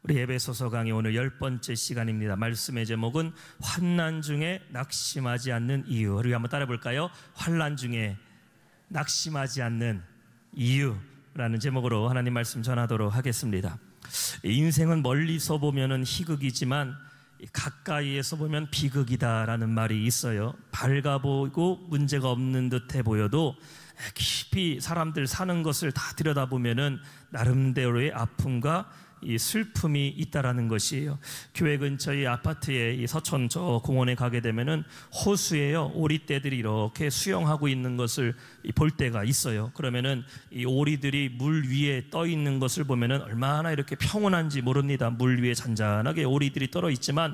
우리 에베소서 강의 오늘 10번째 시간입니다. 말씀의 제목은 환난 중에 낙심하지 않는 이유. 우리 한번 따라 볼까요? 환난 중에 낙심하지 않는 이유라는 제목으로 하나님 말씀 전하도록 하겠습니다. 인생은 멀리서 보면은 희극이지만 가까이에서 보면 비극이다라는 말이 있어요. 밝아 보이고 문제가 없는 듯해 보여도 깊이 사람들 사는 것을 다 들여다보면은 나름대로의 아픔과 이 슬픔이 있다라는 것이에요. 교회 근처의 아파트에 이 서천 저 공원에 가게 되면은 호수에요, 오리떼들이 이렇게 수영하고 있는 것을 볼 때가 있어요. 그러면은 이 오리들이 물 위에 떠 있는 것을 보면은 얼마나 이렇게 평온한지 모릅니다. 물 위에 잔잔하게 오리들이 떨어 있지만,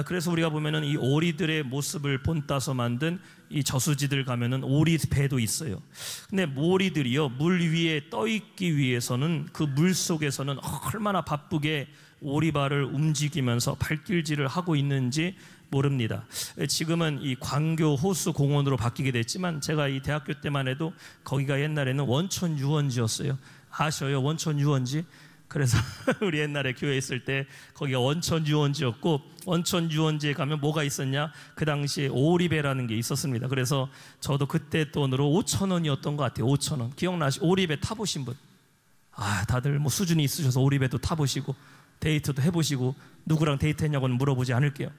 그래서 우리가 보면은 이 오리들의 모습을 본따서 만든 이 저수지들 가면은 오리 배도 있어요. 근데 오리들이요, 물 위에 떠 있기 위해서는 그 물 속에서는 얼마나 바쁘게 오리발을 움직이면서 발길질을 하고 있는지 모릅니다. 지금은 이 광교 호수 공원으로 바뀌게 됐지만, 제가 이 대학교 때만 해도 거기가 옛날에는 원천 유원지였어요. 아셔요? 원천 유원지? 그래서 우리 옛날에 교회에 있을 때 거기가 원천 유원지였고, 원천 유원지에 가면 뭐가 있었냐? 그 당시에 오리배라는 게 있었습니다. 그래서 저도 그때 돈으로 5,000원이었던 것 같아요. 5,000원. 기억나시? 오리배 타보신 분? 다들 뭐 수준이 있으셔서 오리배도 타보시고 데이트도 해보시고, 누구랑 데이트했냐고는 물어보지 않을게요.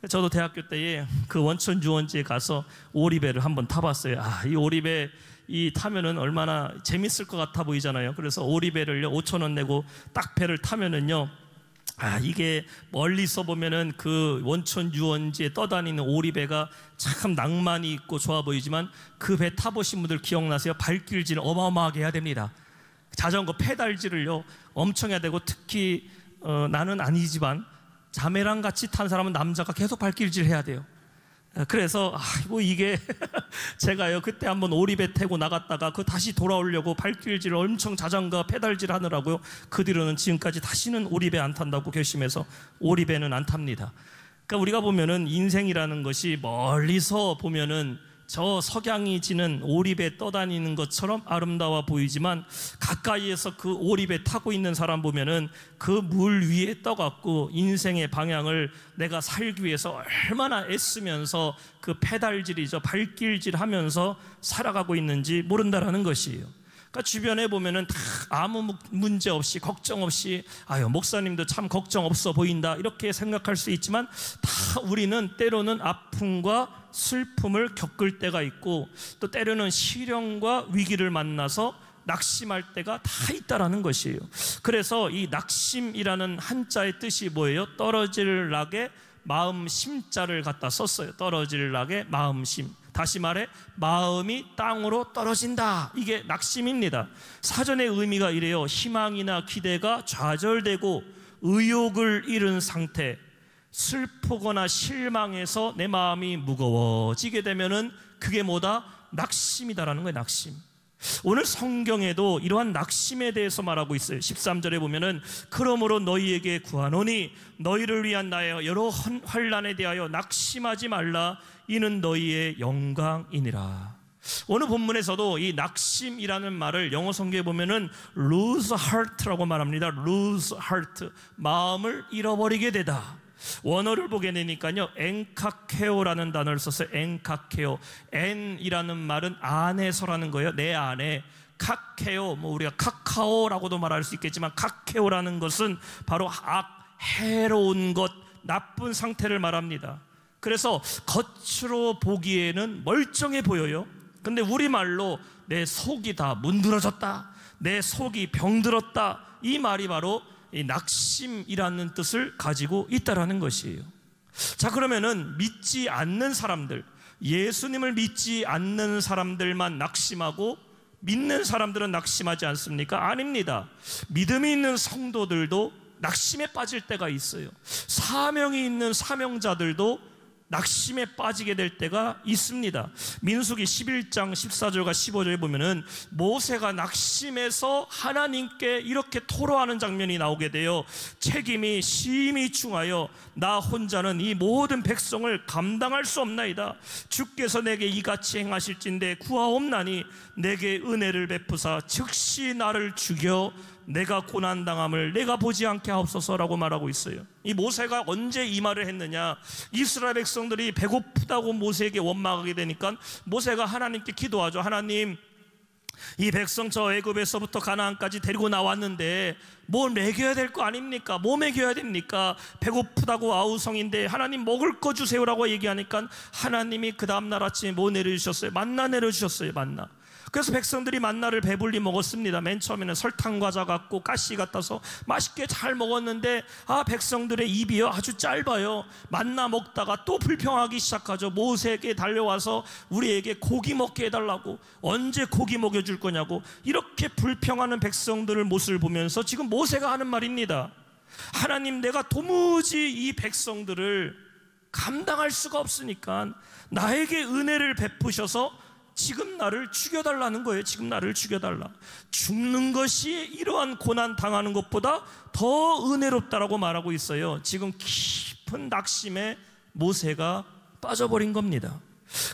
저도 대학교 때에 그 원천 유원지에 가서 오리배를 한번 타봤어요. 이 오리배 타면은 얼마나 재밌을 것 같아 보이잖아요. 그래서 오리배를요 5,000원 내고 딱 배를 타면은요, 이게 멀리서 보면은 그 원천 유원지에 떠다니는 오리배가 참 낭만이 있고 좋아 보이지만, 그 배 타보신 분들 기억나세요? 발길질을 어마어마하게 해야 됩니다. 자전거 페달질을요 엄청 해야 되고, 특히 나는 아니지만 자매랑 같이 탄 사람은 남자가 계속 발길질 해야 돼요. 그래서 이게 제가요 그때 한번 오리배 타고 나갔다가 다시 돌아오려고 발길질을 엄청 자전거 페달질 하느라고요, 그 뒤로는 지금까지 다시는 오리배 안 탄다고 결심해서 오리배는 안 탑니다. 그러니까 우리가 보면은 인생이라는 것이 멀리서 보면은 저 석양이 지는 오리배 떠다니는 것처럼 아름다워 보이지만, 가까이에서 그 오리배 타고 있는 사람 보면은 그 물 위에 떠갖고 인생의 방향을 내가 살기 위해서 얼마나 애쓰면서 그 페달질이죠, 발길질 하면서 살아가고 있는지 모른다라는 것이에요. 그러니까 주변에 보면은 다 아무 문제 없이 걱정 없이 목사님도 참 걱정 없어 보인다 이렇게 생각할 수 있지만, 다 우리는 때로는 아픔과 슬픔을 겪을 때가 있고, 또 때로는 시련과 위기를 만나서 낙심할 때가 다 있다라는 것이에요. 그래서 이 낙심이라는 한자의 뜻이 뭐예요? 떨어질 낙에 마음 심자를 갖다 썼어요. 떨어질 낙에 마음 심. 다시 말해 마음이 땅으로 떨어진다, 이게 낙심입니다. 사전의 의미가 이래요. 희망이나 기대가 좌절되고 의욕을 잃은 상태, 슬프거나 실망해서 내 마음이 무거워지게 되면은 그게 뭐다? 낙심이다라는 거예요. 낙심. 오늘 성경에도 이러한 낙심에 대해서 말하고 있어요. 13절에 보면은 그러므로 너희에게 구하노니 너희를 위한 나의 여러 환난에 대하여 낙심하지 말라, 이는 너희의 영광이니라. 오늘 본문에서도 이 낙심이라는 말을 영어 성경에 보면은 lose heart라고 말합니다. lose heart, 마음을 잃어버리게 되다. 원어를 보게 되니까요, 엔카케오라는 단어를 썼어요. 엔카케오. 엔이라는 말은 안에서라는 거예요. 내 안에. 카케오, 우리가 카카오라고도 말할 수 있겠지만, 카케오라는 것은 바로 해로운 것, 나쁜 상태를 말합니다. 그래서 겉으로 보기에는 멀쩡해 보여요. 근데 우리말로 내 속이 다 문드러졌다, 내 속이 병들었다, 이 말이 바로 이 낙심이라는 뜻을 가지고 있다라는 것이에요. 자, 그러면은 믿지 않는 사람들, 예수님을 믿지 않는 사람들만 낙심하고 믿는 사람들은 낙심하지 않습니까? 아닙니다. 믿음이 있는 성도들도 낙심에 빠질 때가 있어요. 사명이 있는 사명자들도 낙심에 빠지게 될 때가 있습니다. 민수기 11장 14절과 15절에 보면은 모세가 낙심해서 하나님께 이렇게 토로하는 장면이 나오게 돼요. 책임이 심히 중하여 나 혼자는 이 모든 백성을 감당할 수 없나이다. 주께서 내게 이같이 행하실진대 구하옵나니 내게 은혜를 베푸사 즉시 나를 죽여 내가 고난당함을 내가 보지 않게 하옵소서라고 말하고 있어요. 이 모세가 언제 이 말을 했느냐, 이스라엘 백성들이 배고프다고 모세에게 원망하게 되니까 모세가 하나님께 기도하죠. 하나님, 이 백성 저 애굽에서부터 가나안까지 데리고 나왔는데 뭘 먹여야 될 거 아닙니까? 뭐 먹여야 됩니까? 배고프다고 아우성인데 하나님 먹을 거 주세요라고 얘기하니까 하나님이 그 다음날 아침에 뭐 내려주셨어요? 만나 내려주셨어요. 만나. 그래서 백성들이 만나를 배불리 먹었습니다. 맨 처음에는 설탕 과자 같고 가시 같아서 맛있게 잘 먹었는데 백성들의 입이요 아주 짧아요. 만나 먹다가 또 불평하기 시작하죠. 모세에게 달려와서 우리에게 고기 먹게 해달라고, 언제 고기 먹여줄 거냐고 이렇게 불평하는 백성들의 모습을 보면서 지금 모세가 하는 말입니다. 하나님, 내가 도무지 이 백성들을 감당할 수가 없으니까 나에게 은혜를 베푸셔서 지금 나를 죽여달라는 거예요. 지금 나를 죽여달라. 죽는 것이 이러한 고난 당하는 것보다 더 은혜롭다라고 말하고 있어요. 지금 깊은 낙심에 모세가 빠져버린 겁니다.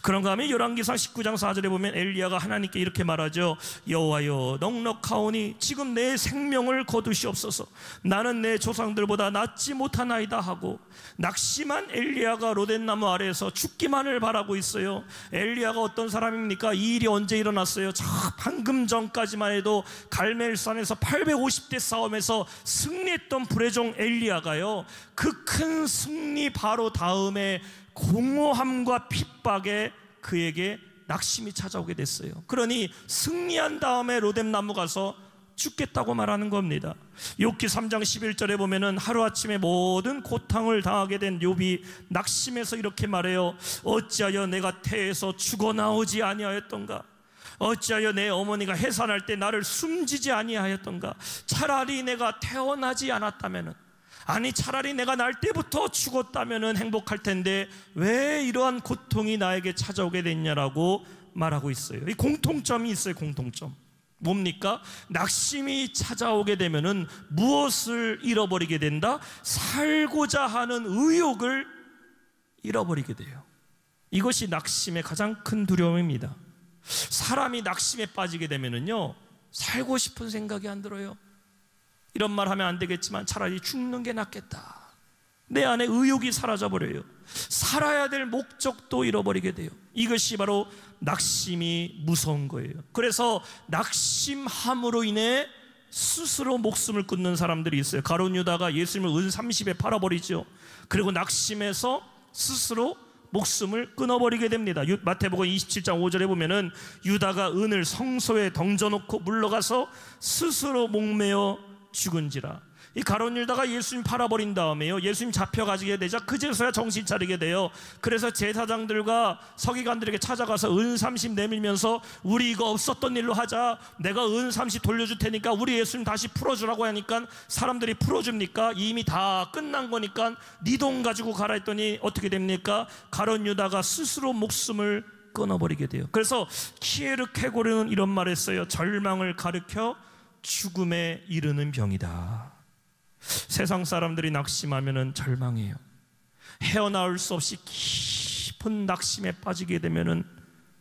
그런가 하면 열왕기상 19장 4절에 보면 엘리야가 하나님께 이렇게 말하죠. 여호와여, 넉넉하오니 지금 내 생명을 거두시옵소서. 나는 내 조상들보다 낫지 못하나이다 하고 낙심한 엘리야가 로댓나무 아래에서 죽기만을 바라고 있어요. 엘리야가 어떤 사람입니까? 이 일이 언제 일어났어요? 저 방금 전까지만 해도 갈멜산에서 850대 싸움에서 승리했던 불의 종 엘리야가요, 그 큰 승리 바로 다음에 공허함과 핍박에 그에게 낙심이 찾아오게 됐어요. 그러니 승리한 다음에 로뎀나무 가서 죽겠다고 말하는 겁니다. 욥기 3장 11절에 보면은 하루아침에 모든 고통을 당하게 된 욥이 낙심해서 이렇게 말해요. 어찌하여 내가 태에서 죽어나오지 아니하였던가? 어찌하여 내 어머니가 해산할 때 나를 숨지지 아니하였던가? 차라리 내가 태어나지 않았다면은, 아니 차라리 내가 날 때부터 죽었다면 행복할 텐데 왜 이러한 고통이 나에게 찾아오게 됐냐라고 말하고 있어요. 이 공통점이 있어요. 공통점 뭡니까? 낙심이 찾아오게 되면은 무엇을 잃어버리게 된다? 살고자 하는 의욕을 잃어버리게 돼요. 이것이 낙심의 가장 큰 두려움입니다. 사람이 낙심에 빠지게 되면은요, 살고 싶은 생각이 안 들어요. 이런 말 하면 안 되겠지만 차라리 죽는 게 낫겠다. 내 안에 의욕이 사라져버려요. 살아야 될 목적도 잃어버리게 돼요. 이것이 바로 낙심이 무서운 거예요. 그래서 낙심함으로 인해 스스로 목숨을 끊는 사람들이 있어요. 가룟 유다가 예수님을 은 30에 팔아버리죠. 그리고 낙심해서 스스로 목숨을 끊어버리게 됩니다. 마태복음 27장 5절에 보면은 유다가 은을 성소에 던져놓고 물러가서 스스로 목매어 죽은지라. 이 가룟 유다가 예수님 팔아버린 다음에요, 예수님 잡혀가지게 되자 그제서야 정신 차리게 돼요. 그래서 제사장들과 서기관들에게 찾아가서 은 30 내밀면서 우리 이거 없었던 일로 하자, 내가 은 30 돌려줄 테니까 우리 예수님 다시 풀어주라고 하니까 사람들이 풀어줍니까? 이미 다 끝난 거니까 네 돈 가지고 가라 했더니 어떻게 됩니까? 가룟 유다가 스스로 목숨을 끊어버리게 돼요. 그래서 키에르케고르는 이런 말을 했어요. 절망을 가르켜 죽음에 이르는 병이다. 세상 사람들이 낙심하면은 절망해요. 헤어나올 수 없이 깊은 낙심에 빠지게 되면은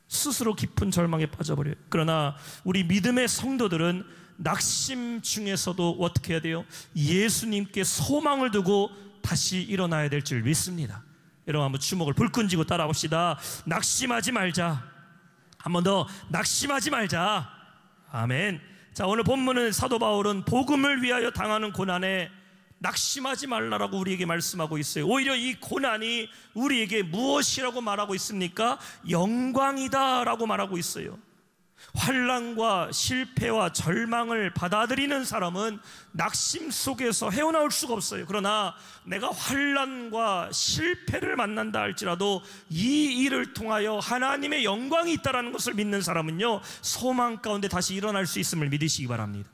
스스로 깊은 절망에 빠져버려요. 그러나 우리 믿음의 성도들은 낙심 중에서도 어떻게 해야 돼요? 예수님께 소망을 두고 다시 일어나야 될 줄 믿습니다. 여러분 한번 주먹을 불끈 쥐고 따라봅시다. 낙심하지 말자. 한 번 더, 낙심하지 말자. 아멘. 자, 오늘 본문은 사도 바울은 복음을 위하여 당하는 고난에 낙심하지 말라라고 우리에게 말씀하고 있어요. 오히려 이 고난이 우리에게 무엇이라고 말하고 있습니까? 영광이다라고 말하고 있어요. 환난과 실패와 절망을 받아들이는 사람은 낙심 속에서 헤어나올 수가 없어요. 그러나 내가 환난과 실패를 만난다 할지라도 이 일을 통하여 하나님의 영광이 있다는 것을 믿는 사람은요, 소망 가운데 다시 일어날 수 있음을 믿으시기 바랍니다.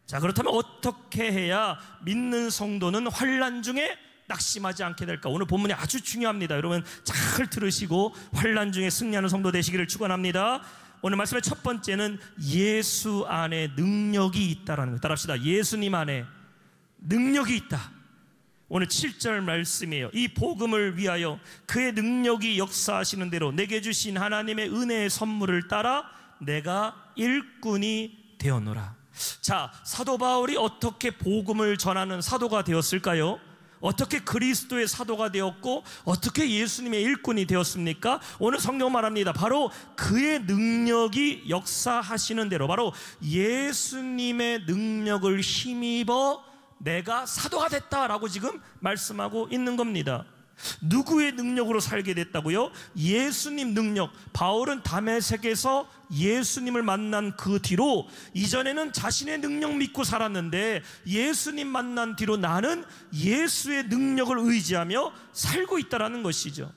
자, 그렇다면 어떻게 해야 믿는 성도는 환난 중에 낙심하지 않게 될까? 오늘 본문이 아주 중요합니다. 여러분 잘 들으시고 환난 중에 승리하는 성도 되시기를 축원합니다. 오늘 말씀의 첫 번째는 예수 안에 능력이 있다라는 거. 따라합시다. 예수님 안에 능력이 있다. 오늘 7절 말씀이에요. 이 복음을 위하여 그의 능력이 역사하시는 대로 내게 주신 하나님의 은혜의 선물을 따라 내가 일꾼이 되었노라. 자, 사도 바울이 어떻게 복음을 전하는 사도가 되었을까요? 어떻게 그리스도의 사도가 되었고 어떻게 예수님의 일꾼이 되었습니까? 오늘 성경 말합니다. 바로 그의 능력이 역사하시는 대로, 바로 예수님의 능력을 힘입어 내가 사도가 됐다라고 지금 말씀하고 있는 겁니다. 누구의 능력으로 살게 됐다고요? 예수님 능력. 바울은 다메섹에서 예수님을 만난 그 뒤로, 이전에는 자신의 능력 믿고 살았는데 예수님 만난 뒤로 나는 예수의 능력을 의지하며 살고 있다는 것이죠.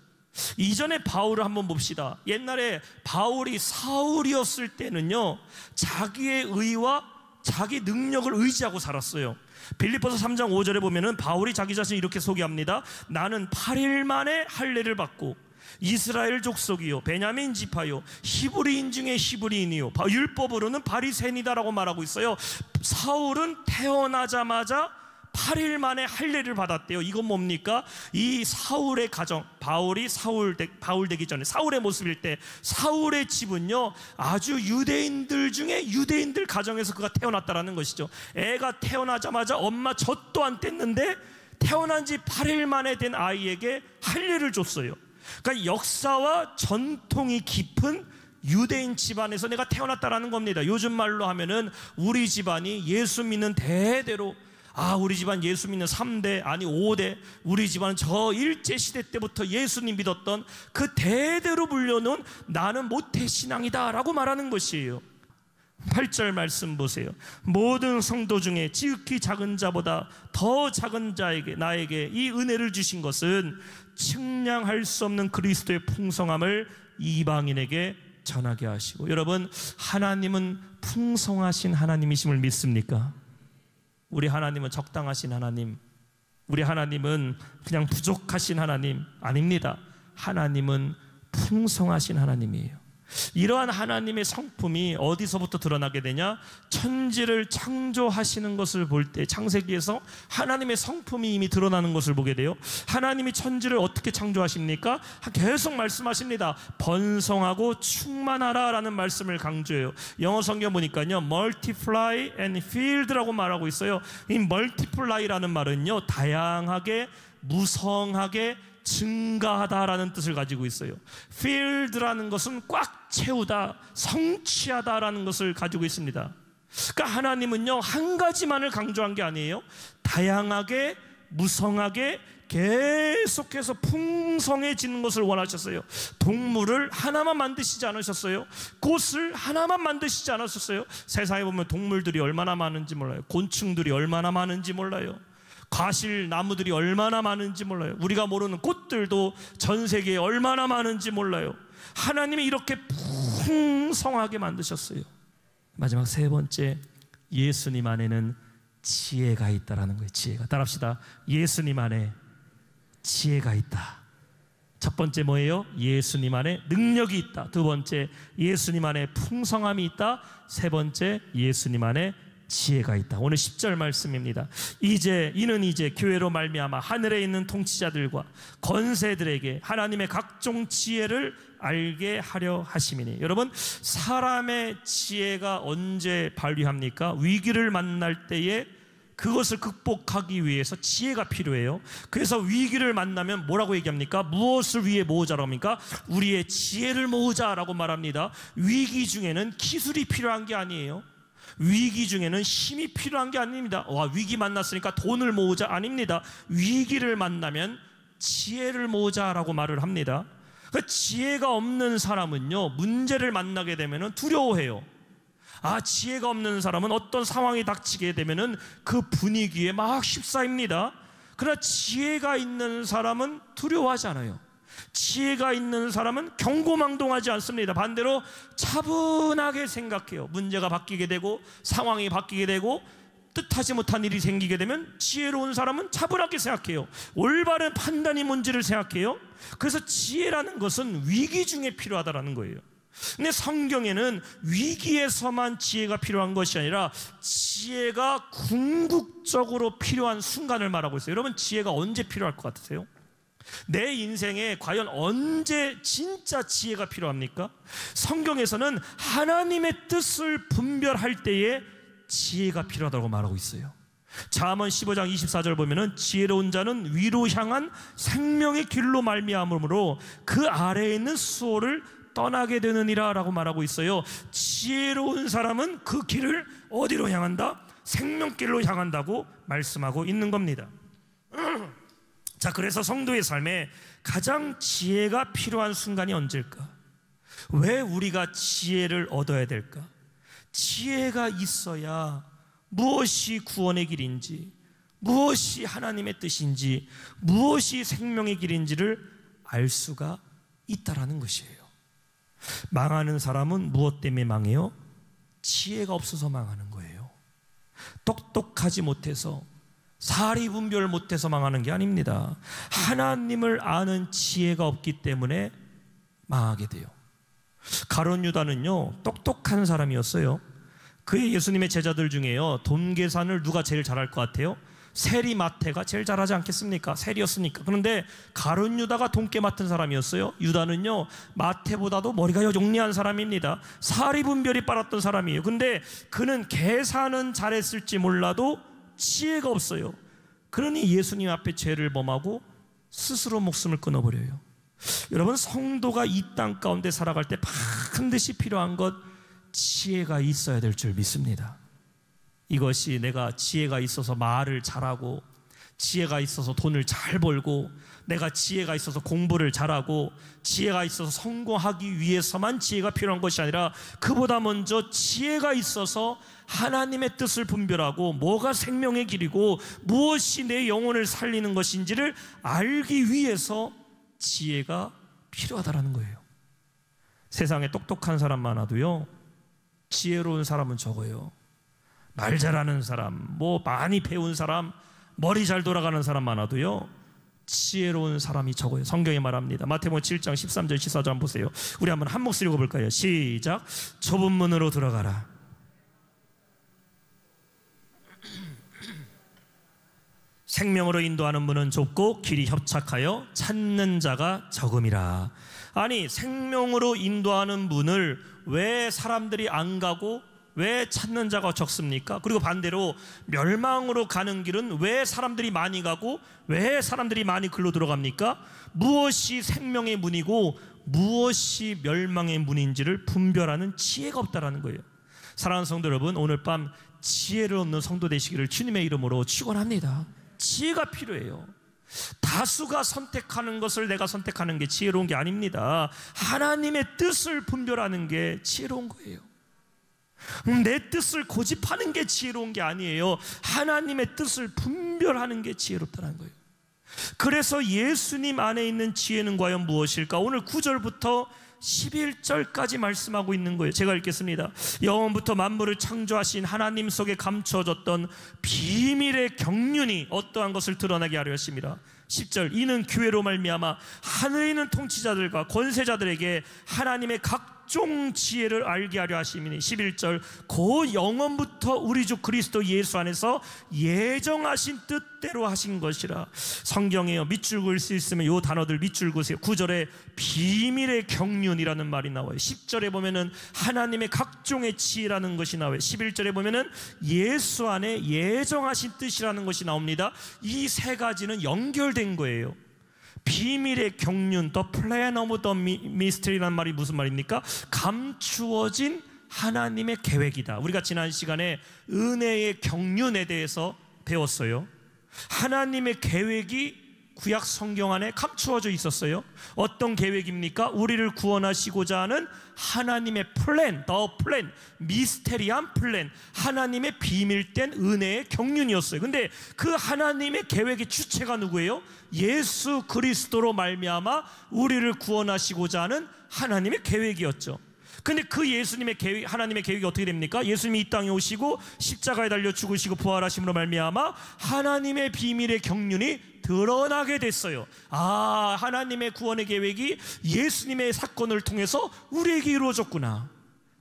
이전에 바울을 한번 봅시다. 옛날에 바울이 사울이었을 때는요, 자기의 의와 자기 능력을 의지하고 살았어요. 빌립보서 3장 5절에 보면은 바울이 자기 자신을 이렇게 소개합니다. 나는 8일 만에 할례를 받고 이스라엘 족속이요 베냐민 지파요 히브리인 중에 히브리인이요 율법으로는 바리새인이다라고 말하고 있어요. 사울은 태어나자마자 8일 만에 할례를 받았대요. 이건 뭡니까? 이 사울의 가정, 바울이 바울 되기 전에 사울의 모습일 때 사울의 집은요 아주 유대인들 중에 유대인들 가정에서 그가 태어났다라는 것이죠. 애가 태어나자마자 엄마 젖도 안 뗐는데 태어난 지 8일 만에 된 아이에게 할례를 줬어요. 그러니까 역사와 전통이 깊은 유대인 집안에서 내가 태어났다라는 겁니다. 요즘 말로 하면은 우리 집안이 예수 믿는 대대로, 우리 집안 예수 믿는 3대 아니 5대, 우리 집안은 저 일제시대 때부터 예수님 믿었던 그 대대로 물려놓은 나는 모태신앙이다 라고 말하는 것이에요. 8절 말씀 보세요. 모든 성도 중에 지극히 작은 자보다 더 작은 자에게, 나에게 이 은혜를 주신 것은 측량할 수 없는 그리스도의 풍성함을 이방인에게 전하게 하시고. 여러분, 하나님은 풍성하신 하나님이심을 믿습니까? 우리 하나님은 적당하신 하나님, 우리 하나님은 그냥 부족하신 하나님 아닙니다. 하나님은 풍성하신 하나님이에요. 이러한 하나님의 성품이 어디서부터 드러나게 되냐? 천지를 창조하시는 것을 볼 때 창세기에서 하나님의 성품이 이미 드러나는 것을 보게 돼요. 하나님이 천지를 어떻게 창조하십니까? 계속 말씀하십니다. 번성하고 충만하라 라는 말씀을 강조해요. 영어 성경 보니까요 multiply and fill라고 말하고 있어요. 이 multiply라는 말은요 다양하게, 무성하게 증가하다라는 뜻을 가지고 있어요. filled라는 것은 꽉 채우다, 성취하다라는 것을 가지고 있습니다. 그러니까 하나님은요 한 가지만을 강조한 게 아니에요. 다양하게, 무성하게 계속해서 풍성해지는 것을 원하셨어요. 동물을 하나만 만드시지 않으셨어요. 꽃을 하나만 만드시지 않으셨어요. 세상에 보면 동물들이 얼마나 많은지 몰라요. 곤충들이 얼마나 많은지 몰라요. 과실 나무들이 얼마나 많은지 몰라요. 우리가 모르는 꽃들도 전 세계에 얼마나 많은지 몰라요. 하나님이 이렇게 풍성하게 만드셨어요. 마지막 세 번째, 예수님 안에는 지혜가 있다라는 거예요. 지혜가. 따라합시다. 예수님 안에 지혜가 있다. 첫 번째 뭐예요? 예수님 안에 능력이 있다. 두 번째, 예수님 안에 풍성함이 있다. 세 번째, 예수님 안에 지혜가 있다. 오늘 10절 말씀입니다. 이는 이제 교회로 말미암아 하늘에 있는 통치자들과 권세들에게 하나님의 각종 지혜를 알게 하려 하심이니. 여러분, 사람의 지혜가 언제 발휘합니까? 위기를 만날 때에 그것을 극복하기 위해서 지혜가 필요해요. 그래서 위기를 만나면 뭐라고 얘기합니까? 무엇을 위해 모으자라고 합니까? 우리의 지혜를 모으자라고 말합니다. 위기 중에는 기술이 필요한 게 아니에요. 위기 중에는 힘이 필요한 게 아닙니다. 위기 만났으니까 돈을 모으자 아닙니다. 위기를 만나면 지혜를 모으자라고 말을 합니다. 그 지혜가 없는 사람은요 문제를 만나게 되면 두려워해요. 지혜가 없는 사람은 어떤 상황이 닥치게 되면 그 분위기에 막 휩싸입니다. 그러나 지혜가 있는 사람은 두려워하지 않아요. 지혜가 있는 사람은 경고망동하지 않습니다. 반대로 차분하게 생각해요. 문제가 바뀌게 되고 상황이 바뀌게 되고 뜻하지 못한 일이 생기게 되면 지혜로운 사람은 차분하게 생각해요. 올바른 판단이 뭔지를 생각해요. 그래서 지혜라는 것은 위기 중에 필요하다는 거예요. 근데 성경에는 위기에서만 지혜가 필요한 것이 아니라 지혜가 궁극적으로 필요한 순간을 말하고 있어요. 여러분, 지혜가 언제 필요할 것 같으세요? 내 인생에 과연 언제 진짜 지혜가 필요합니까? 성경에서는 하나님의 뜻을 분별할 때에 지혜가 필요하다고 말하고 있어요. 잠언 15장 24절 보면은 지혜로운 자는 위로 향한 생명의 길로 말미암으므로 그 아래에 있는 수호를 떠나게 되느니라 라고 말하고 있어요. 지혜로운 사람은 그 길을 어디로 향한다? 생명길로 향한다고 말씀하고 있는 겁니다. 자, 그래서 성도의 삶에 가장 지혜가 필요한 순간이 언제일까? 왜 우리가 지혜를 얻어야 될까? 지혜가 있어야 무엇이 구원의 길인지, 무엇이 하나님의 뜻인지, 무엇이 생명의 길인지를 알 수가 있다라는 것이에요. 망하는 사람은 무엇 때문에 망해요? 지혜가 없어서 망하는 거예요. 똑똑하지 못해서, 사리분별 못해서 망하는 게 아닙니다. 하나님을 아는 지혜가 없기 때문에 망하게 돼요. 가룟 유다는요, 똑똑한 사람이었어요. 그의 예수님의 제자들 중에요, 돈 계산을 누가 제일 잘할 것 같아요? 세리 마태가 제일 잘하지 않겠습니까? 세리였으니까. 그런데 가룟 유다가 돈깨 맡은 사람이었어요. 유다는요, 마태보다도 머리가 용리한 사람입니다. 사리분별이 빨랐던 사람이에요. 근데 그는 계산은 잘했을지 몰라도 지혜가 없어요. 그러니 예수님 앞에 죄를 범하고 스스로 목숨을 끊어버려요. 여러분, 성도가 이 땅 가운데 살아갈 때 반드시 필요한 것, 지혜가 있어야 될 줄 믿습니다. 이것이 내가 지혜가 있어서 말을 잘하고, 지혜가 있어서 돈을 잘 벌고, 내가 지혜가 있어서 공부를 잘하고, 지혜가 있어서 성공하기 위해서만 지혜가 필요한 것이 아니라 그보다 먼저 지혜가 있어서 하나님의 뜻을 분별하고 뭐가 생명의 길이고 무엇이 내 영혼을 살리는 것인지를 알기 위해서 지혜가 필요하다라는 거예요. 세상에 똑똑한 사람 많아도요, 지혜로운 사람은 적어요. 말 잘하는 사람, 뭐 많이 배운 사람, 머리 잘 돌아가는 사람 많아도요, 지혜로운 사람이 적어요. 성경이 말합니다. 마태복음 7장 13절 14절 한번 보세요. 우리 한번 한 목소리 읽어볼까요? 시작. 좁은 문으로 들어가라. 생명으로 인도하는 문은 좁고 길이 협착하여 찾는 자가 적음이라. 아니, 생명으로 인도하는 문을 왜 사람들이 안 가고 왜 찾는 자가 적습니까? 그리고 반대로 멸망으로 가는 길은 왜 사람들이 많이 가고 왜 사람들이 많이 글로 들어갑니까? 무엇이 생명의 문이고 무엇이 멸망의 문인지를 분별하는 지혜가 없다라는 거예요. 사랑하는 성도 여러분, 오늘 밤 지혜를 얻는 성도 되시기를 주님의 이름으로 축원합니다. 지혜가 필요해요. 다수가 선택하는 것을 내가 선택하는 게 지혜로운 게 아닙니다. 하나님의 뜻을 분별하는 게 지혜로운 거예요. 내 뜻을 고집하는 게 지혜로운 게 아니에요. 하나님의 뜻을 분별하는 게 지혜롭다는 거예요. 그래서 예수님 안에 있는 지혜는 과연 무엇일까? 오늘 9절부터 11절까지 말씀하고 있는 거예요. 제가 읽겠습니다. 영원부터 만물을 창조하신 하나님 속에 감춰졌던 비밀의 경륜이 어떠한 것을 드러나게 하려 하십니다. 10절, 이는 교회로 말미암아 하늘에 있는 통치자들과 권세자들에게 하나님의 각종 지혜를 알게 하려 하심이니. 11절, 그 영원부터 우리 주 그리스도 예수 안에서 예정하신 뜻대로 하신 것이라. 성경에요, 밑줄 그을 수 있으면 요 단어들 밑줄 그으세요. 9절에 비밀의 경륜이라는 말이 나와요. 10절에 보면은 하나님의 각종의 지혜라는 것이 나와요. 11절에 보면은 예수 안에 예정하신 뜻이라는 것이 나옵니다. 이 세 가지는 연결된 거예요. 비밀의 경륜, the plan of the mystery라는 말이 무슨 말입니까? 감추어진 하나님의 계획이다. 우리가 지난 시간에 은혜의 경륜에 대해서 배웠어요. 하나님의 계획이 구약 성경 안에 감추어져 있었어요. 어떤 계획입니까? 우리를 구원하시고자 하는 하나님의 플랜, 더 플랜, 미스테리한 플랜, 하나님의 비밀된 은혜의 경륜이었어요. 근데 그 하나님의 계획의 주체가 누구예요? 예수 그리스도로 말미암아 우리를 구원하시고자 하는 하나님의 계획이었죠. 근데 그 예수님의 계획, 하나님의 계획이 어떻게 됩니까? 예수님이 이 땅에 오시고 십자가에 달려 죽으시고 부활하심으로 말미암아 하나님의 비밀의 경륜이 드러나게 됐어요. 아, 하나님의 구원의 계획이 예수님의 사건을 통해서 우리에게 이루어졌구나.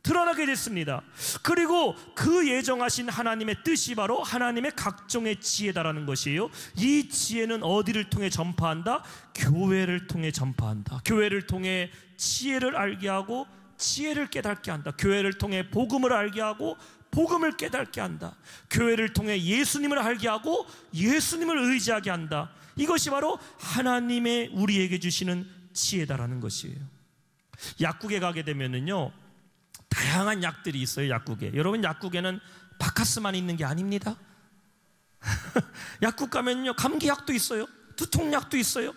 드러나게 됐습니다. 그리고 그 예정하신 하나님의 뜻이 바로 하나님의 각종의 지혜다라는 것이에요. 이 지혜는 어디를 통해 전파한다? 교회를 통해 전파한다. 교회를 통해 지혜를 알게 하고 지혜를 깨닫게 한다. 교회를 통해 복음을 알게 하고 복음을 깨닫게 한다. 교회를 통해 예수님을 알게 하고 예수님을 의지하게 한다. 이것이 바로 하나님의 우리에게 주시는 지혜다라는 것이에요. 약국에 가게 되면은요, 다양한 약들이 있어요. 약국에. 여러분, 약국에는 바카스만 있는 게 아닙니다. 약국 가면요, 감기약도 있어요. 두통약도 있어요.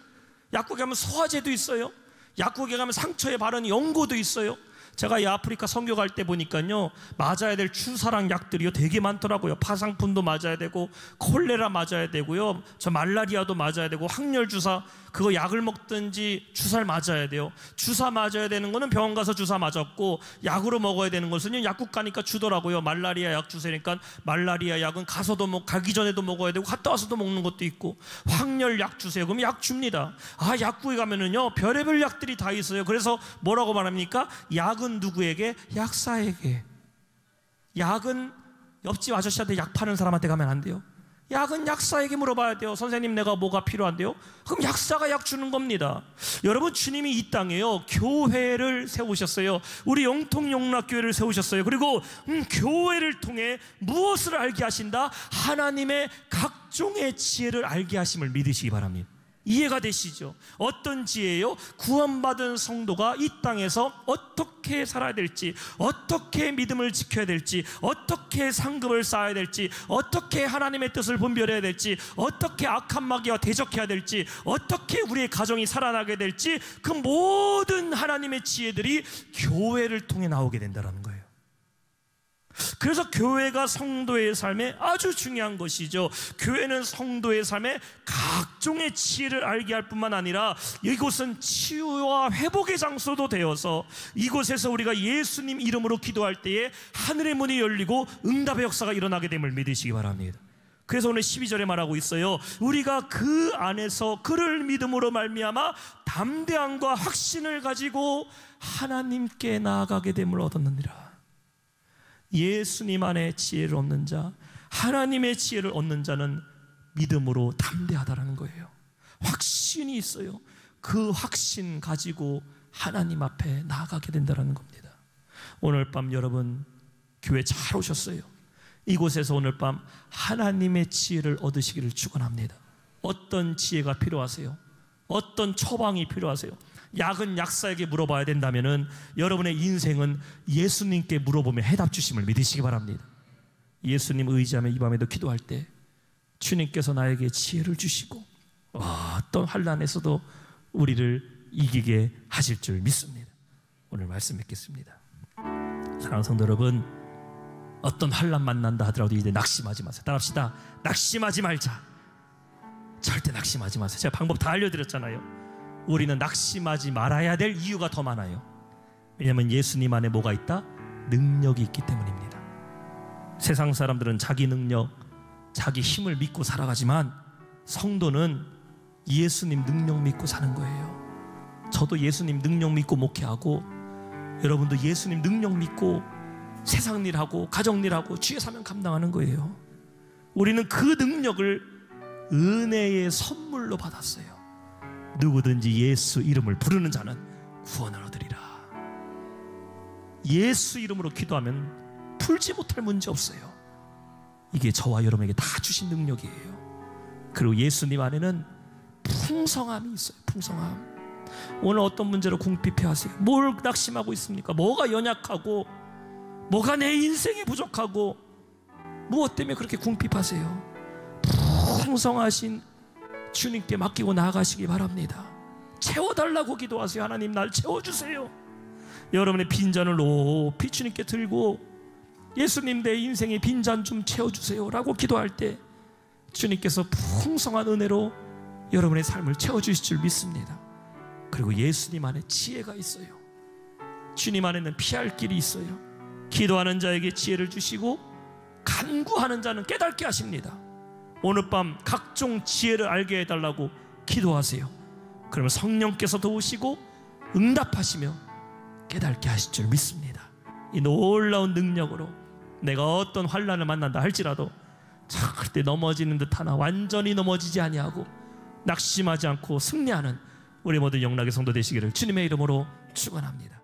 약국에 가면 소화제도 있어요. 약국에 가면 상처에 바르는 연고도 있어요. 제가 이 아프리카 선교 갈 때 보니까요, 맞아야 될 주사랑 약들이요 되게 많더라고요. 파상풍도 맞아야 되고, 콜레라 맞아야 되고요, 저 말라리아도 맞아야 되고, 항열 주사, 그거 약을 먹든지 주사를 맞아야 돼요. 주사 맞아야 되는 거는 병원 가서 주사 맞았고, 약으로 먹어야 되는 것은요, 약국 가니까 주더라고요. 말라리아 약 주세니까 말라리아 약은 가서도 가기 전에도 먹어야 되고, 갔다 와서도 먹는 것도 있고, 항열 약 주세요. 그럼 약 줍니다. 아, 약국에 가면은요, 별의별 약들이 다 있어요. 그래서 뭐라고 말합니까? 약은 누구에게? 약사에게. 약은 옆집 아저씨한테 약 파는 사람한테 가면 안 돼요. 약은 약사에게 물어봐야 돼요. 선생님, 내가 뭐가 필요한데요? 그럼 약사가 약 주는 겁니다. 여러분, 주님이 이 땅에요, 교회를 세우셨어요. 우리 영통영락교회를 세우셨어요. 그리고 교회를 통해 무엇을 알게 하신다? 하나님의 각종의 지혜를 알게 하심을 믿으시기 바랍니다. 이해가 되시죠? 어떤 지혜요? 구원받은 성도가 이 땅에서 어떻게 살아야 될지, 어떻게 믿음을 지켜야 될지, 어떻게 상급을 쌓아야 될지, 어떻게 하나님의 뜻을 분별해야 될지, 어떻게 악한 마귀와 대적해야 될지, 어떻게 우리의 가정이 살아나게 될지, 그 모든 하나님의 지혜들이 교회를 통해 나오게 된다는 거예요. 그래서 교회가 성도의 삶에 아주 중요한 것이죠. 교회는 성도의 삶에 각종의 지혜를 알게 할 뿐만 아니라 이곳은 치유와 회복의 장소도 되어서 이곳에서 우리가 예수님 이름으로 기도할 때에 하늘의 문이 열리고 응답의 역사가 일어나게 됨을 믿으시기 바랍니다. 그래서 오늘 12절에 말하고 있어요. 우리가 그 안에서 그를 믿음으로 말미암아 담대함과 확신을 가지고 하나님께 나아가게 됨을 얻었느니라. 예수님 안에 지혜를 얻는 자, 하나님의 지혜를 얻는 자는 믿음으로 담대하다라는 거예요. 확신이 있어요. 그 확신 가지고 하나님 앞에 나아가게 된다는 겁니다. 오늘 밤 여러분 교회 잘 오셨어요. 이곳에서 오늘 밤 하나님의 지혜를 얻으시기를 축원합니다. 어떤 지혜가 필요하세요? 어떤 처방이 필요하세요? 약은 약사에게 물어봐야 된다면은 여러분의 인생은 예수님께 물어보면 해답 주심을 믿으시기 바랍니다. 예수님 의지하며 이 밤에도 기도할 때 주님께서 나에게 지혜를 주시고 어떤 환난에서도 우리를 이기게 하실 줄 믿습니다. 오늘 말씀 뵙겠습니다. 사랑하는 성도 여러분, 어떤 환난 만난다 하더라도 이제 낙심하지 마세요. 따라합시다. 낙심하지 말자. 절대 낙심하지 마세요. 제가 방법 다 알려드렸잖아요. 우리는 낙심하지 말아야 될 이유가 더 많아요. 왜냐하면 예수님 안에 뭐가 있다? 능력이 있기 때문입니다. 세상 사람들은 자기 능력, 자기 힘을 믿고 살아가지만 성도는 예수님 능력 믿고 사는 거예요. 저도 예수님 능력 믿고 목회하고, 여러분도 예수님 능력 믿고 세상 일하고 가정 일하고 주의 사명 감당하는 거예요. 우리는 그 능력을 은혜의 선물로 받았어요. 누구든지 예수 이름을 부르는 자는 구원을 얻으리라. 예수 이름으로 기도하면 풀지 못할 문제 없어요. 이게 저와 여러분에게 다 주신 능력이에요. 그리고 예수님 안에는 풍성함이 있어요. 풍성함. 오늘 어떤 문제로 궁핍해하세요? 뭘 낙심하고 있습니까? 뭐가 연약하고, 뭐가 내 인생에 부족하고, 무엇 때문에 그렇게 궁핍하세요? 풍성하신 주님께 맡기고 나아가시기 바랍니다. 채워달라고 기도하세요. 하나님, 날 채워주세요. 여러분의 빈잔을 높이 주님께 들고, 예수님 내 인생의 빈잔 좀 채워주세요 라고 기도할 때 주님께서 풍성한 은혜로 여러분의 삶을 채워주실 줄 믿습니다. 그리고 예수님 안에 지혜가 있어요. 주님 안에는 피할 길이 있어요. 기도하는 자에게 지혜를 주시고 간구하는 자는 깨닫게 하십니다. 오늘 밤 각종 지혜를 알게 해달라고 기도하세요. 그러면 성령께서 도우시고 응답하시며 깨닫게 하실 줄 믿습니다. 이 놀라운 능력으로 내가 어떤 환난을 만난다 할지라도 절대 넘어지는 듯하나 완전히 넘어지지 아니하고 낙심하지 않고 승리하는 우리 모든 영락의 성도 되시기를 주님의 이름으로 축원합니다.